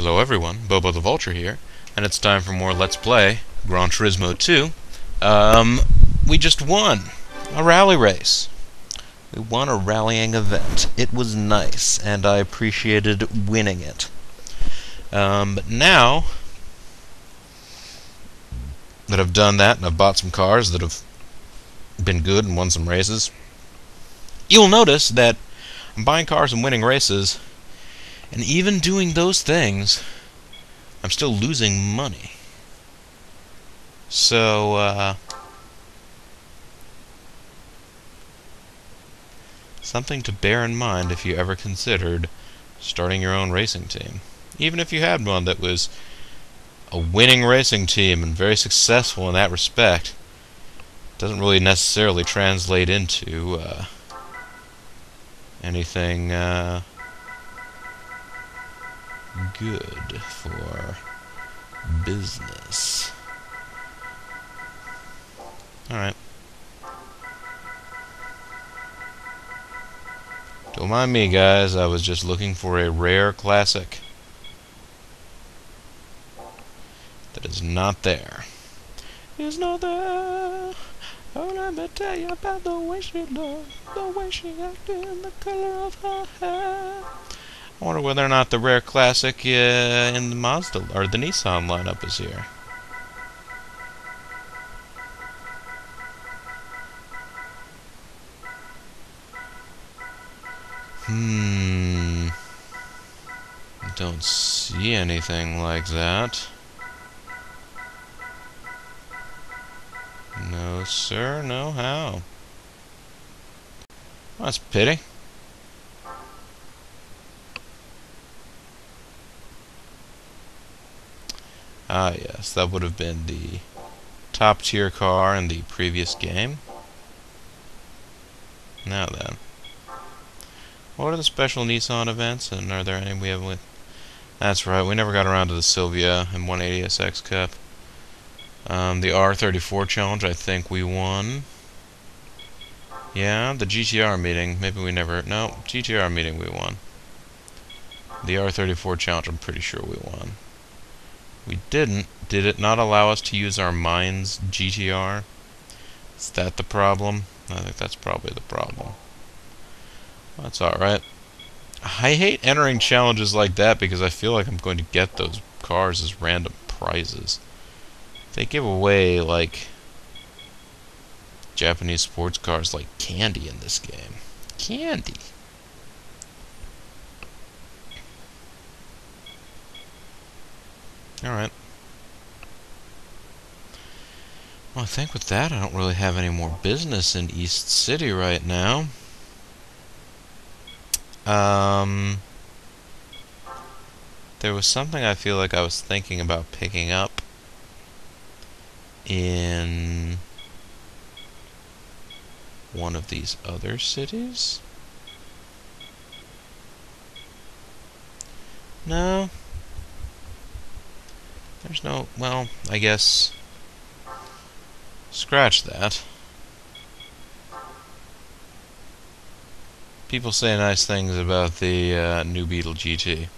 Hello everyone, Bobo the Vulture here, and it's time for more Let's Play Gran Turismo 2. We just won a rally race. We won a rallying event. It was nice, and I appreciated winning it. But now that I've done that, and I've bought some cars that have been good and won some races, you'll notice that I'm buying cars and winning races, and even doing those things, I'm still losing money. So, something to bear in mind if you ever considered starting your own racing team. Even if you had one that was a winning racing team and very successful in that respect, doesn't really necessarily translate into anything good for business. Alright. Don't mind me, guys. I was just looking for a rare classic that is not there. It's not there. Oh, let me tell you about the way she looked, the way she acted, and the color of her hair. I wonder whether or not the rare classic in the Mazda or the Nissan lineup is here. Don't see anything like that. No, sir, no how. Well, that's a pity. Ah, yes, that would have been the top tier car in the previous game. Now then. What are the special Nissan events, and are there any we haven't with? That's right, we never got around to the Sylvia and 180SX Cup. The R34 challenge, I think we won. Yeah, the GTR meeting, maybe we never... No, GTR meeting we won. The R34 challenge, I'm pretty sure we won. We didn't. Did it not allow us to use our Mines GTR? Is that the problem? I think that's probably the problem. That's alright. I hate entering challenges like that because I feel like I'm going to get those cars as random prizes. They give away, like, Japanese sports cars like candy in this game. Candy! Alright. Well, I think with that, I don't really have any more business in East City right now. There was something I feel like I was thinking about picking up in one of these other cities? No. There's no... well, I guess... scratch that. People say nice things about the new Beetle GT.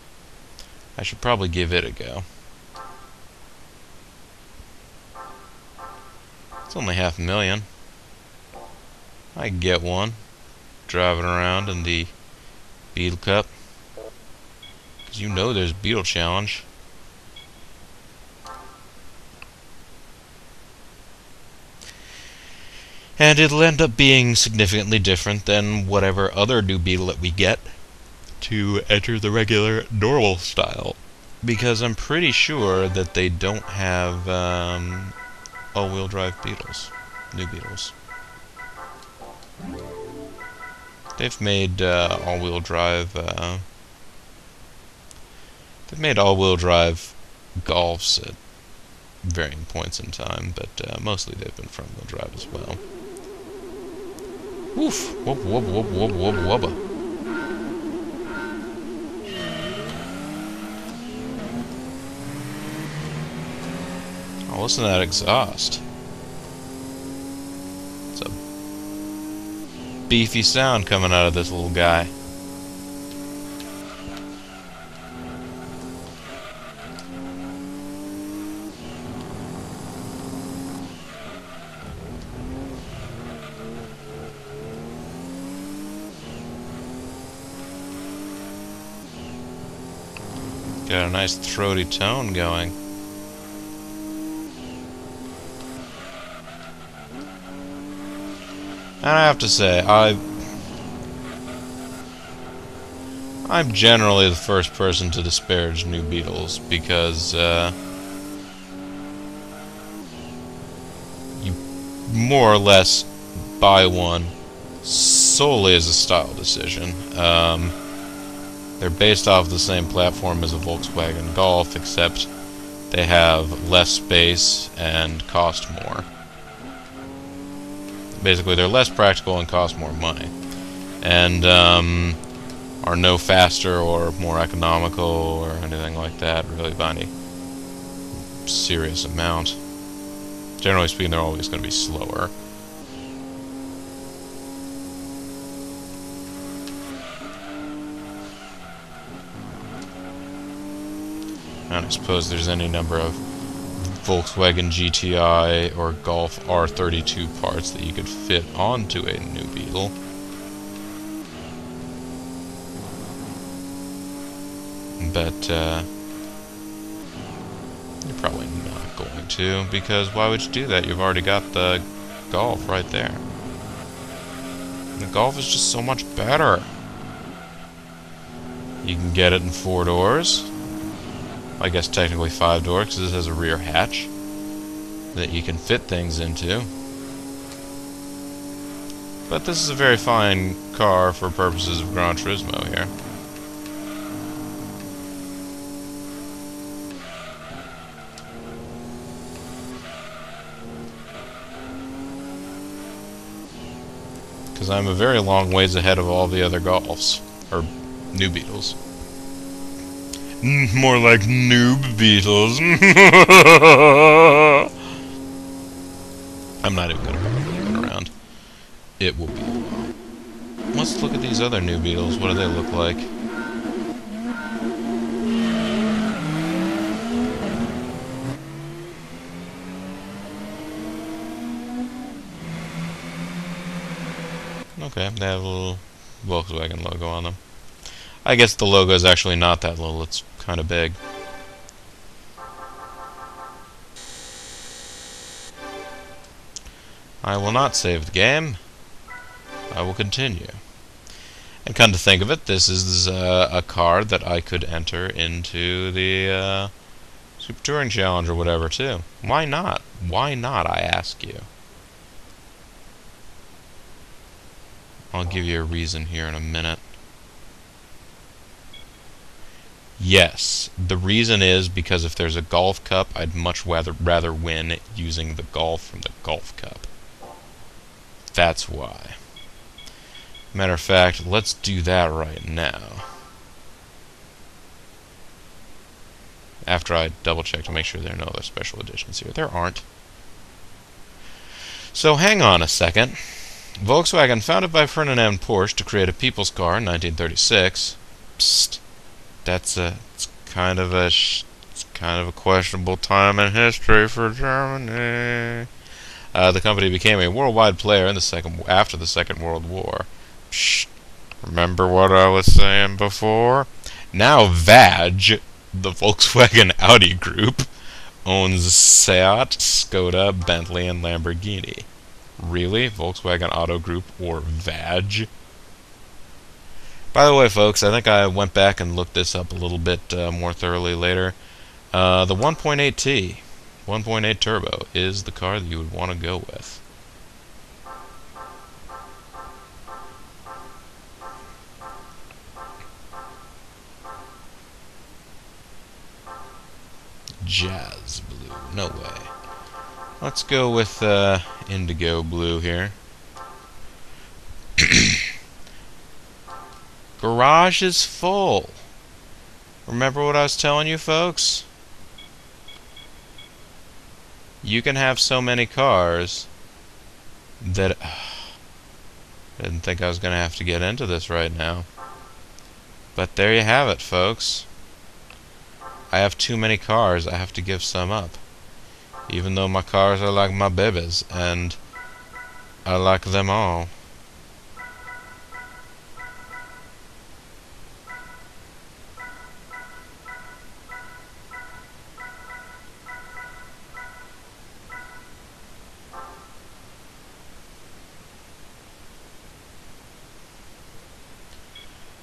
I should probably give it a go. It's only $500,000. I can get one. Driving around in the Beetle Cup. Because you know there's Beetle Challenge. And it'll end up being significantly different than whatever other new Beetle that we get to enter the regular normal style. Because I'm pretty sure that they don't have all-wheel drive Beetles. New Beetles. They've made all-wheel drive they've made all-wheel drive Golfs at varying points in time, but mostly they've been front-wheel drive as well. Woof! Wubba wubba wubba wubba wubba wubba. Oh, listen to that exhaust. It's a beefy sound coming out of this little guy. Got a nice throaty tone going. And I have to say, I'm generally the first person to disparage new Beetles because you more or less buy one solely as a style decision. They're based off the same platform as a Volkswagen Golf, except they have less space and cost more. Basically, they're less practical and cost more money. And are no faster or more economical or anything like that, really, by any serious amount. Generally speaking, they're always going to be slower. And I suppose there's any number of Volkswagen GTI or Golf R32 parts that you could fit onto a new Beetle. But you're probably not going to, because why would you do that? You've already got the Golf right there. The Golf is just so much better. You can get it in 4 doors. I guess technically 5 doors, because this has a rear hatch that you can fit things into. But this is a very fine car for purposes of Gran Turismo here. Because I'm a very long ways ahead of all the other Golfs, or new Beetles. More like noob Beetles. I'm not even going to bother looking around. It will be a while. Let's look at these other new Beetles. What do they look like? Okay, they have a little Volkswagen logo on them. I guess the logo is actually not that little, it's kind of big. I will not save the game. I will continue. And come to think of it, this is a car that I could enter into the Super Touring Challenge or whatever, too. Why not? Why not, I ask you? I'll give you a reason here in a minute. Yes, the reason is because if there's a Golf Cup, I'd much rather win using the Golf from the Golf Cup. That's why. Matter of fact, let's do that right now. After I double check to make sure there are no other special editions here. There aren't. So hang on a second. Volkswagen, founded by Ferdinand Porsche to create a people's car in 1936. Psst. It's kind of a questionable time in history for Germany. The company became a worldwide player in after the Second World War. Psst. Remember what I was saying before? Now VAG, the Volkswagen Audi Group, owns Seat, Skoda, Bentley, and Lamborghini. Really? Volkswagen Auto Group, or VAG? By the way, folks, I think I went back and looked this up a little bit more thoroughly later. The 1.8T, 1.8 Turbo, is the car that you would want to go with. Jazz blue, no way. Let's go with indigo blue here. Garage is full. Remember what I was telling you, folks? You can have so many cars that I didn't think I was going to have to get into this right now. But there you have it, folks. I have too many cars. I have to give some up. Even though my cars are like my babies, and I like them all.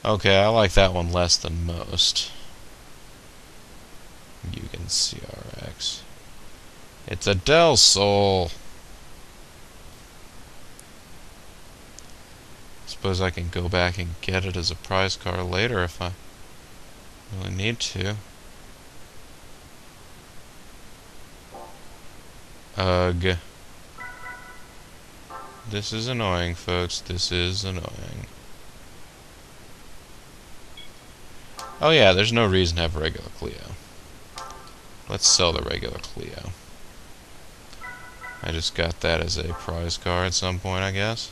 Okay, I like that one less than most. You can CRX. It's a Del Sol. Suppose I can go back and get it as a prize car later if I really need to. Ugh. This is annoying, folks. This is annoying. Oh yeah, there's no reason to have a regular Clio. Let's sell the regular Clio. I just got that as a prize car at some point, I guess.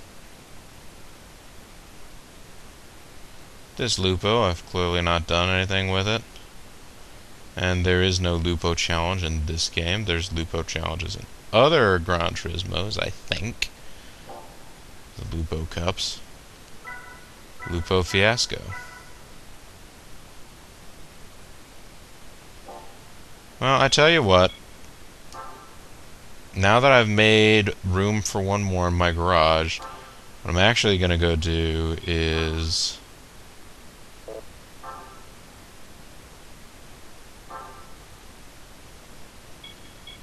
This Lupo, I've clearly not done anything with it. And there is no Lupo challenge in this game. There's Lupo challenges in other Gran Turismos, I think. The Lupo Cups. Lupo Fiasco. Well, I tell you what. Now that I've made room for one more in my garage, what I'm actually going to go do is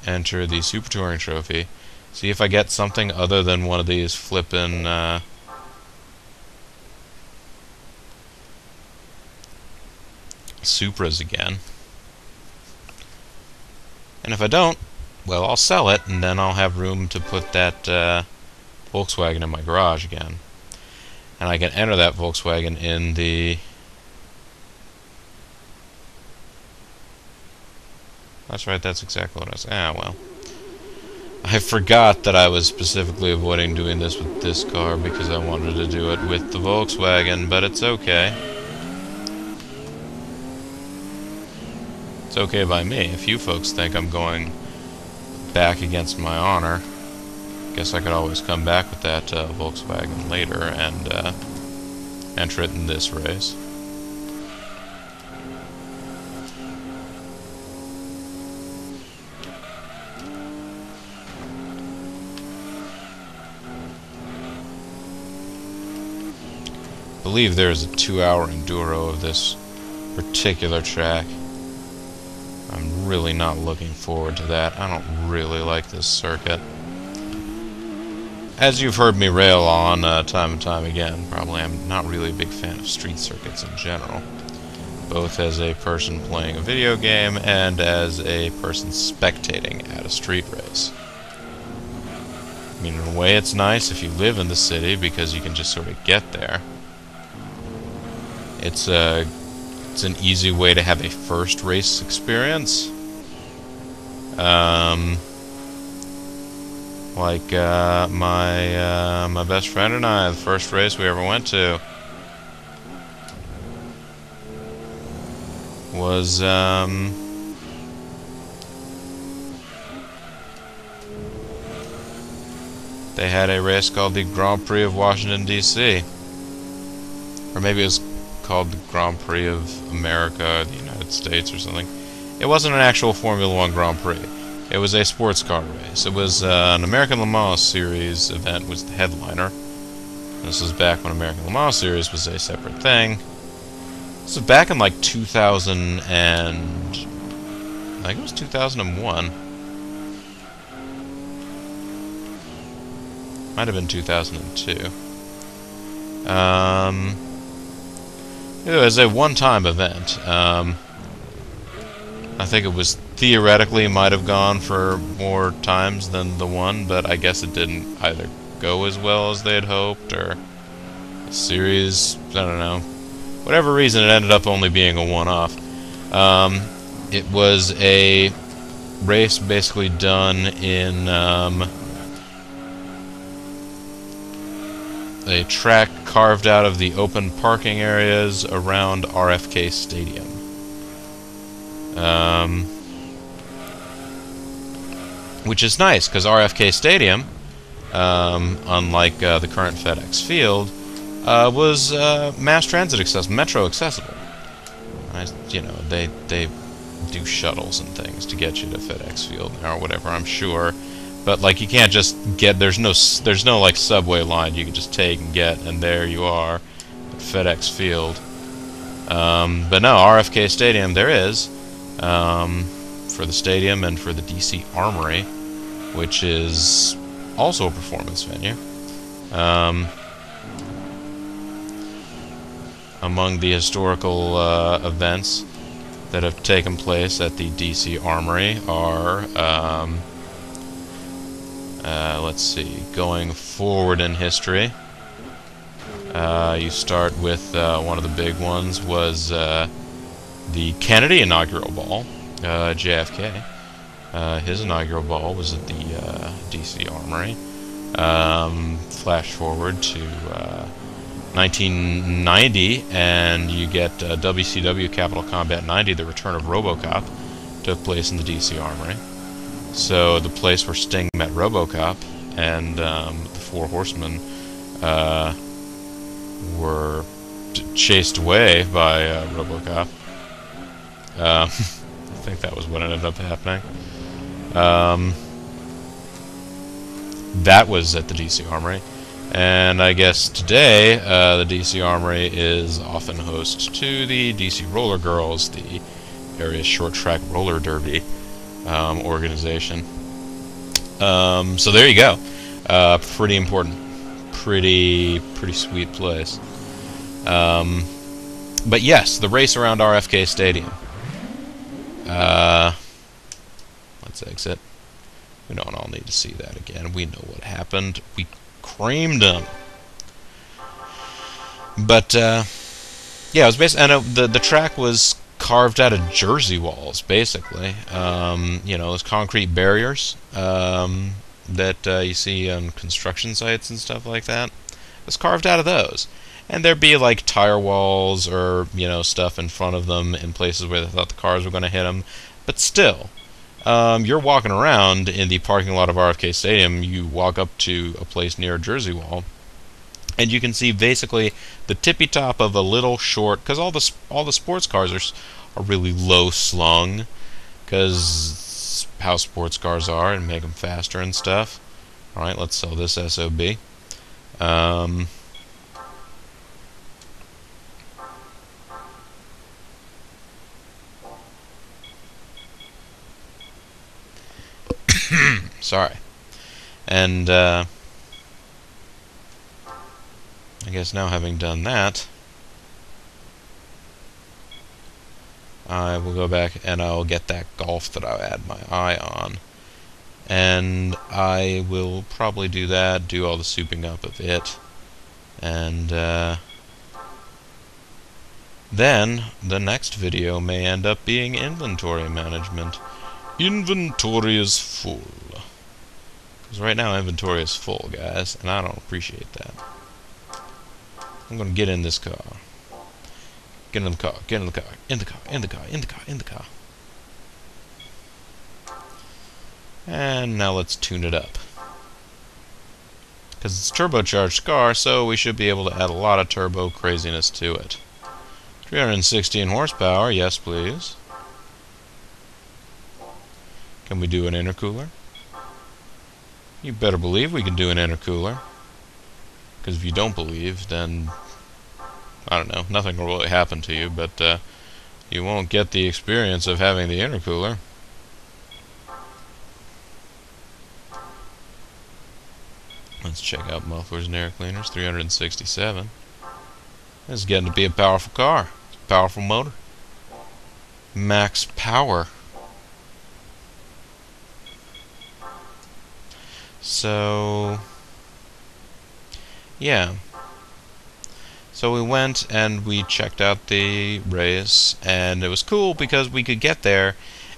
enter the Super Touring Trophy, see if I get something other than one of these flippin' Supras again. And if I don't, well, I'll sell it, and then I'll have room to put that Volkswagen in my garage again. And I can enter that Volkswagen in the... That's right, that's exactly what I was... Ah, well. I forgot that I was specifically avoiding doing this with this car because I wanted to do it with the Volkswagen, but it's okay. It's okay by me. If you folks think I'm going back against my honor, guess I could always come back with that Volkswagen later and enter it in this race. I believe there is a 2-hour enduro of this particular track. I'm really not looking forward to that. I don't really like this circuit. As you've heard me rail on time and time again, probably I'm not really a big fan of street circuits in general. Both as a person playing a video game and as a person spectating at a street race. I mean, in a way it's nice if you live in the city because you can just sort of get there. It's an easy way to have a first race experience. Like my best friend and I, the first race we ever went to was they had a race called the Grand Prix of Washington, D.C. Or maybe it was called the Grand Prix of America, the United States, or something. It wasn't an actual Formula 1 Grand Prix. It was a sports car race. It was an American Le Mans Series event was the headliner. This was back when American Le Mans Series was a separate thing. This was back in like 2000 and... I think it was 2001. Might have been 2002. It was a one-time event. I think it was theoretically might have gone for more times than the one, but I guess it didn't either go as well as they had hoped, or the series, I don't know. Whatever reason, it ended up only being a one-off. It was a race basically done in a track carved out of the open parking areas around RFK Stadium. Which is nice, because RFK Stadium, unlike the current FedEx Field, was mass transit accessible, metro accessible. You know, they do shuttles and things to get you to FedEx Field now or whatever, I'm sure. But like you can't just get there's no like subway line you can just take and get, and there you are at FedEx Field. But no, RFK Stadium there is, for the stadium and for the DC Armory, which is also a performance venue. Among the historical events that have taken place at the DC Armory are, let's see, going forward in history. You start with one of the big ones was the Kennedy inaugural ball, JFK. His inaugural ball was at the DC Armory. Flash forward to 1990, and you get WCW Capital Combat 90, the return of RoboCop, took place in the DC Armory. So the place where Sting met RoboCop and the Four Horsemen were chased away by RoboCop. I think that was what ended up happening. That was at the DC Armory. And I guess today, the DC Armory is often host to the DC Roller Girls, the area short track roller derby organization. So there you go. Pretty important. Pretty sweet place. But yes, the race around RFK Stadium. Let's exit. We don't all need to see that again. We know what happened. We creamed them. But yeah, it was basically, and the track was carved out of jersey walls, basically. You know, those concrete barriers that you see on construction sites and stuff like that. It was carved out of those. And there'd be like tire walls or, you know, stuff in front of them in places where they thought the cars were going to hit them. But still, you're walking around in the parking lot of RFK Stadium, you walk up to a place near a jersey wall, and you can see basically the tippy top of a little short, because all the sports cars are really low slung, because how sports cars are, and make them faster and stuff. Alright, let's sell this SOB. Sorry. And I guess now, having done that, I will go back and I'll get that Golf that I had my eye on, and I will probably do that, do all the souping up of it, and then the next video may end up being inventory management. Inventory is full. Because right now inventory is full, guys, and I don't appreciate that. I'm gonna get in this car. Get in the car, get in the car, in the car, in the car, in the car, in the car. And now let's tune it up. Because it's a turbocharged car, so we should be able to add a lot of turbo craziness to it. 316 horsepower, yes please. Can we do an intercooler? You better believe we can do an intercooler. Because if you don't believe, then I don't know, nothing will really happen to you, but you won't get the experience of having the intercooler. Let's check out mufflers and air cleaners. 367. This is getting to be a powerful car. It's a powerful motor. Max power. So yeah. So we went and we checked out the race, and it was cool because we could get there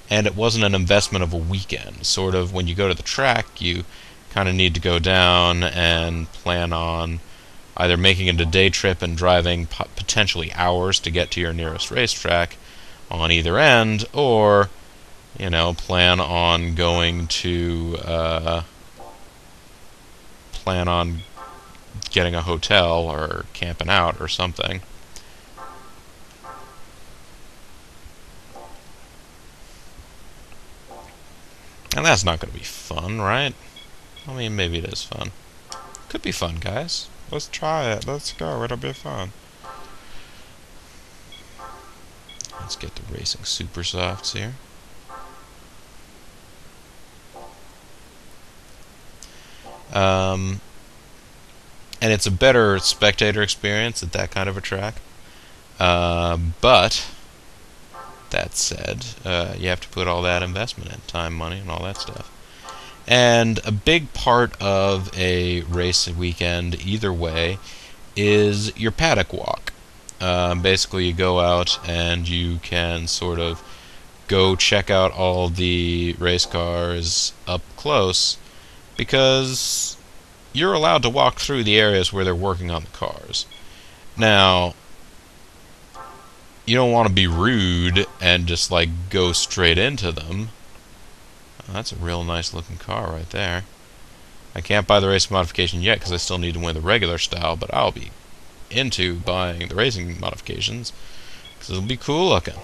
and it wasn't an investment of a weekend. Sort of when you go to the track, you kind of need to go down and plan on either making it a day trip and driving potentially hours to get to your nearest racetrack on either end, or, you know, plan on going to plan on getting a hotel or camping out or something. And that's not going to be fun, right? I mean, maybe it is fun. Could be fun, guys. Let's try it. Let's go. It'll be fun. Let's get the racing super softs here. And it's a better spectator experience at that kind of a track. But that said, you have to put all that investment in, time, money, and all that stuff. And a big part of a race weekend, either way, is your paddock walk. Basically, you go out and you can sort of go check out all the race cars up close, because you're allowed to walk through the areas where they're working on the cars. Now, you don't want to be rude and just like go straight into them. Oh, that's a real nice looking car right there. I can't buy the racing modification yet because I still need to win the regular style, but I'll be into buying the racing modifications because it'll be cool looking.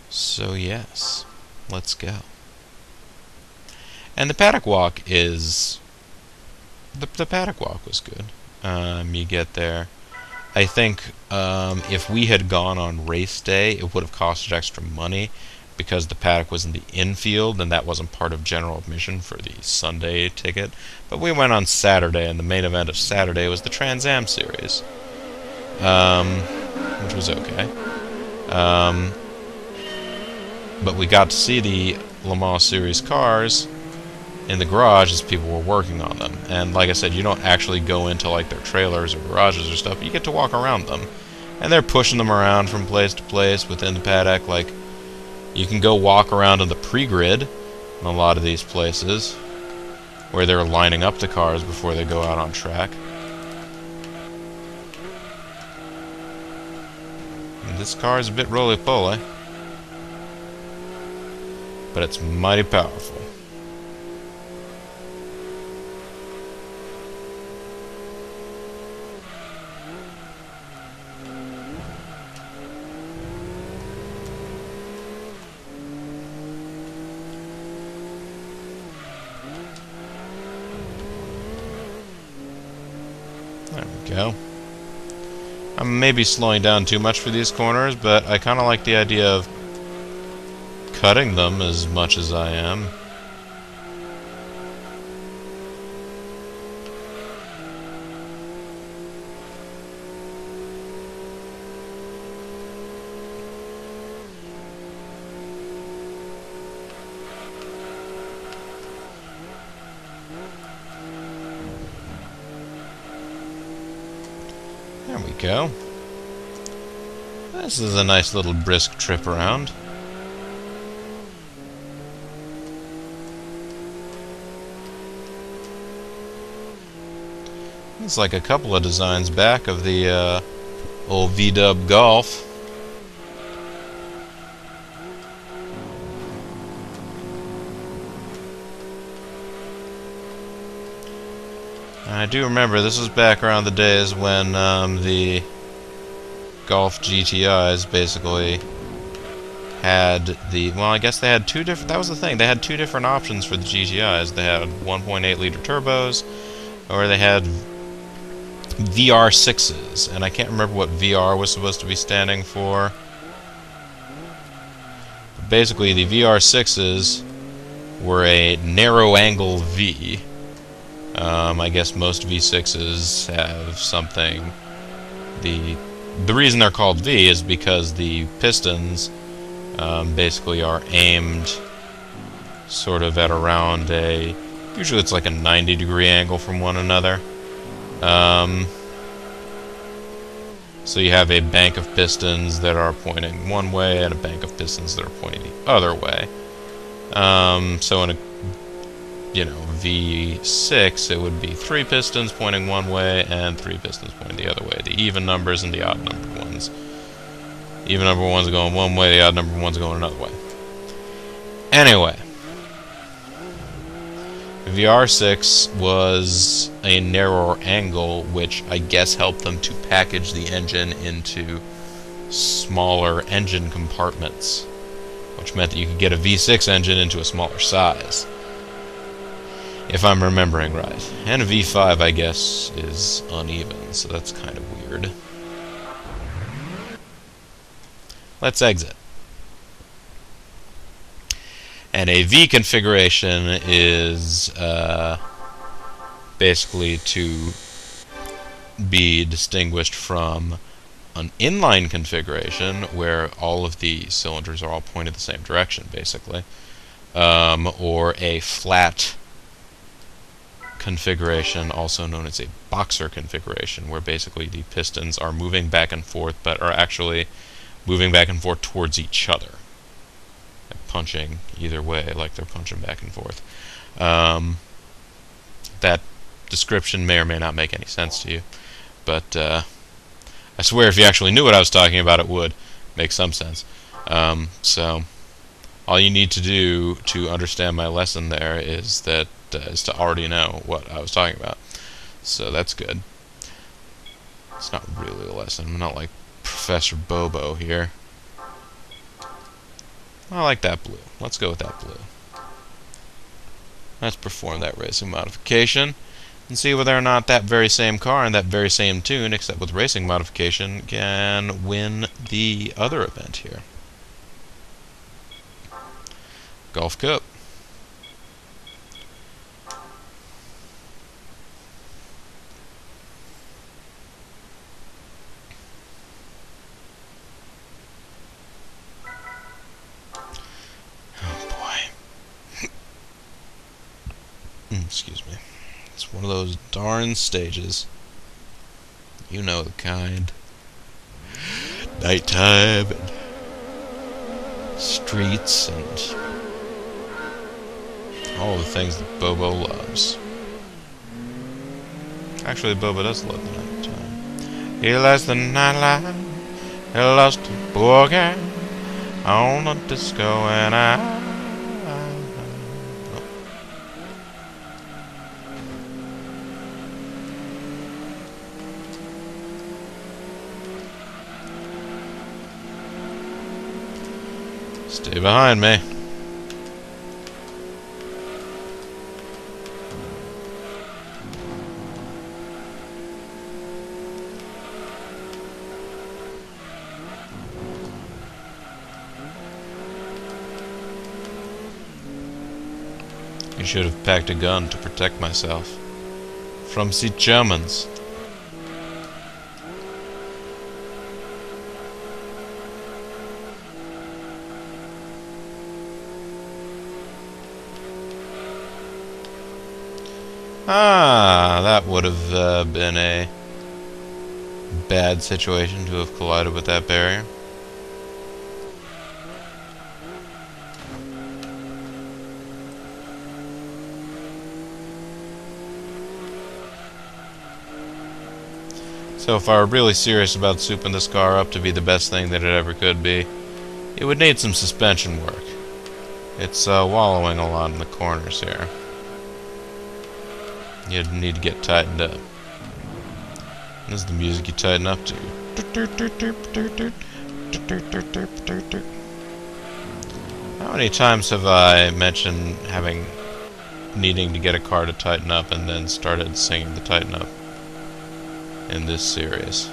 So yes, let's go. And the paddock walk is... The paddock walk was good. You get there. I think if we had gone on race day, it would have costed extra money because the paddock was in the infield and that wasn't part of general admission for the Sunday ticket. But we went on Saturday, and the main event of Saturday was the Trans Am Series, which was okay. But we got to see the Le Mans Series cars in the garage as people were working on them. And like I said, you don't actually go into like their trailers or garages or stuff, but you get to walk around them. And they're pushing them around from place to place within the paddock. Like, you can go walk around in the pre-grid in a lot of these places where they're lining up the cars before they go out on track. And this car is a bit roly-poly, but it's mighty powerful. There we go. I'm maybe slowing down too much for these corners, but I kind of like the idea of cutting them as much as I am. There we go. This is a nice little brisk trip around. It's like a couple of designs back of the old V-dub Golf. I do remember this was back around the days when the Golf GTIs basically had the... Well, I guess they had two different... That was the thing. They had two different options for the GTIs. They had 1.8 liter turbos, or they had VR6s. And I can't remember what VR was supposed to be standing for. But basically, the VR6s were a narrow angle V. I guess most V6s have something. The reason they're called V is because the pistons basically are aimed sort of at around a... Usually it's like a 90-degree angle from one another. So you have a bank of pistons that are pointing one way and a bank of pistons that are pointing the other way. So in a V6, it would be 3 pistons pointing one way and 3 pistons pointing the other way. The even numbers and the odd number ones. The even number ones are going one way, the odd number ones are going another way. Anyway, VR6 was a narrower angle, which I guess helped them to package the engine into smaller engine compartments, which meant that you could get a V6 engine into a smaller size. if I'm remembering right. And a V5, I guess, is uneven, so that's kind of weird. Let's exit. And a V configuration is basically to be distinguished from an inline configuration where all of the cylinders are all pointed the same direction, basically, or a flat configuration, also known as a boxer configuration, where basically the pistons are moving back and forth, but are actually moving back and forth towards each other, like punching either way, like they're punching back and forth. That description may or may not make any sense to you, but I swear if you actually knew what I was talking about, it would make some sense. So all you need to do to understand my lesson there is to already know what I was talking about. So that's good. It's not really a lesson. I'm not like Professor Bobo here. I like that blue. Let's go with that blue. Let's perform that racing modification and see whether or not that very same car and that very same tune, except with racing modification, can win the other event here. Golf Cup. Excuse me. It's one of those darn stages. You know the kind. Nighttime and streets and all the things that Bobo loves. Actually, Bobo does love the nighttime. He loves the nightlife. He loves to boogie on the disco and Stay behind me. I should have packed a gun to protect myself from the Germans. Ah, that would have been a bad situation to have collided with that barrier. So if I were really serious about souping this car up to be the best thing that it ever could be, it would need some suspension work. It's wallowing a lot in the corners here. You need to get tightened up. This is the music you tighten up to. How many times have I mentioned needing to get a car to tighten up and then started singing the tighten up in this series?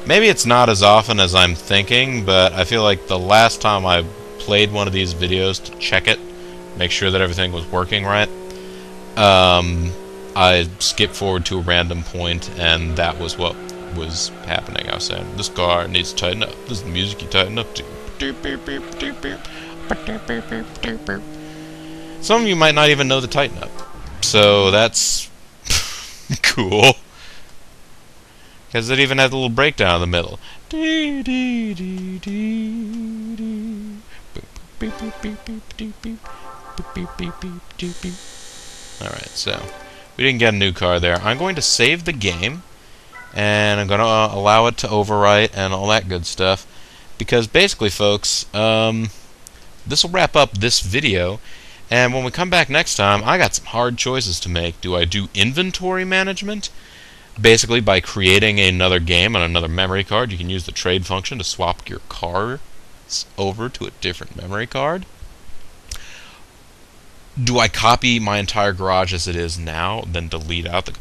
Maybe it's not as often as I'm thinking, but I feel like the last time I played one of these videos to check it, make sure that everything was working right, I skipped forward to a random point, and that was what was happening. I was saying, this car needs to tighten up. This is the music you tighten up to. Some of you might not even know the tighten up, so that's cool. Because it even had a little breakdown in the middle. Alright, so we didn't get a new car there. I'm going to save the game, and I'm going to allow it to overwrite and all that good stuff, because basically, folks, this will wrap up this video, and when we come back next time, I got some hard choices to make. Do I do inventory management? Basically, by creating another game on another memory card, you can use the trade function to swap your cars over to a different memory card. Do I copy my entire garage as it is now, then delete out the...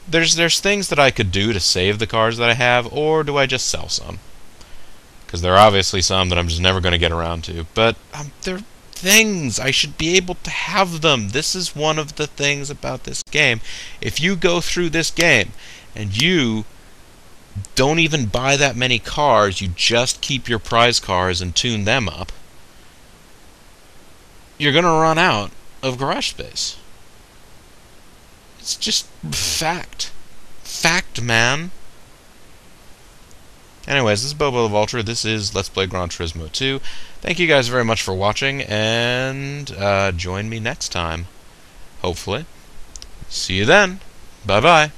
There's things that I could do to save the cars that I have, or do I just sell some? Because there are obviously some that I'm just never going to get around to. But they're things. I should be able to have them. This is one of the things about this game. If you go through this game and you don't even buy that many cars, you just keep your prize cars and tune them up, you're going to run out of garage space. It's just fact. Fact, man. Anyways, this is Bobo the Vulture. This is Let's Play Gran Turismo 2. Thank you guys very much for watching, and join me next time. Hopefully. See you then. Bye-bye.